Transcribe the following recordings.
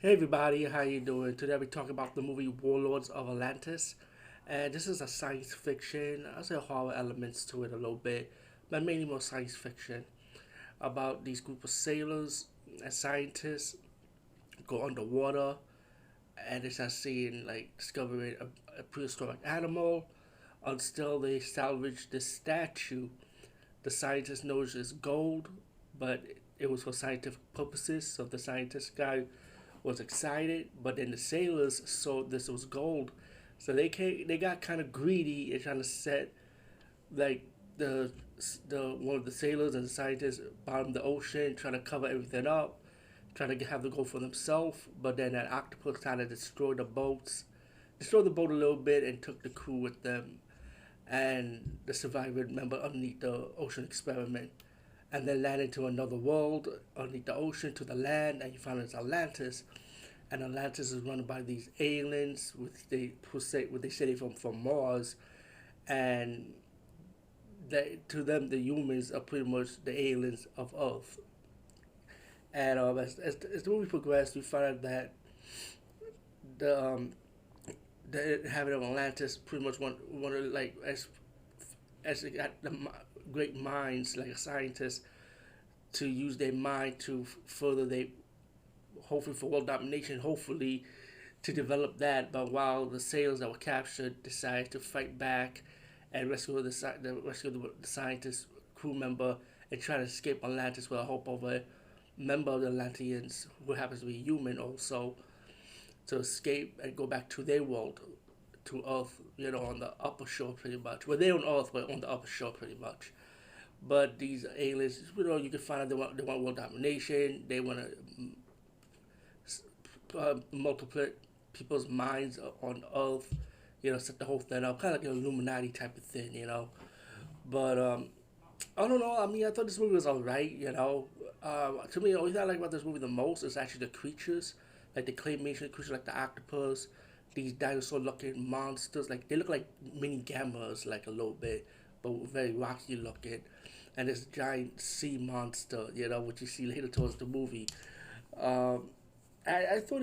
Hey everybody, how you doing? Today we talk about the movie Warlords of Atlantis, and this is a science fiction. I say horror elements to it a little bit, but mainly more science fiction about these group of sailors and scientists go underwater, and they start seeing discovering a prehistoric animal until they salvage this statue. The scientist knows it's gold, but it was for scientific purposes. So the scientist guy was excited, but then the sailors saw this was gold, so they got kind of greedy and trying to set like the the one of the sailors and the scientists bottom the ocean, trying to cover everything up, trying to have the gold for themselves. But then that octopus kind of destroyed the boat a little bit, and took the crew with them and the survivor member underneath the ocean experiment. And then land into another world underneath the ocean to the land, and you find it's Atlantis. And Atlantis is run by these aliens, what they say they from Mars, and to them the humans are pretty much the aliens of Earth. And as the movie progressed, we find out that the the inhabitant of Atlantis pretty much want to as they got the great minds like a scientist to use their mind to further they hopefully for world domination, hopefully to develop that. But while the sailors that were captured decided to fight back and rescue the scientist crew member and try to escape Atlantis with the hope of a member of the Atlanteans who happens to be human also to escape and go back to their world, to Earth, on the upper shore pretty much. Well, they're on Earth, but on the upper shore pretty much. But these aliens, you can find out they want world domination. They want to multiply people's minds on Earth. Set the whole thing up, kind of like an Illuminati type of thing. But I don't know. I mean, I thought this movie was alright. To me, the only thing I like about this movie the most is actually the creatures, like the claymation creatures, like the octopus, these dinosaur-looking monsters. Like they look like mini gammas, like a little bit, but very rocky looking. And this giant sea monster, which you see later towards the movie. Um, I thought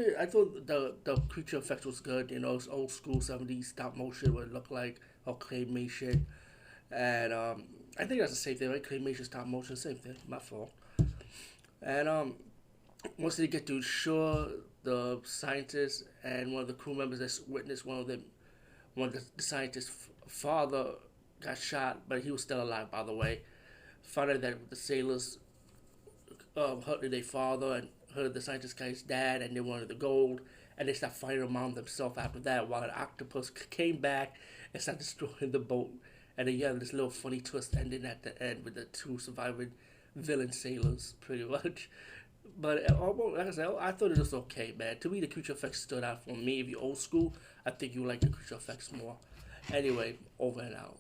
the creature effects was good. It's old school '70s stop motion, what it looked like, or claymation, and I think that's the same thing, right? Claymation, stop motion, same thing. My fault. And once they get to shore, the scientists and one of the crew members that witnessed one of the scientists' father got shot, but he was still alive, by the way. Found out that the sailors hurt their father and hurt the scientist guy's dad, and they wanted the gold, and they started fighting among themselves after that. While an octopus came back and started destroying the boat, and then you have this little funny twist ending at the end with the two surviving villain sailors, pretty much. But like I said, I thought it was okay, man. To me, the creature effects stood out for me. If you're old school, I think you like the creature effects more. Anyway, over and out.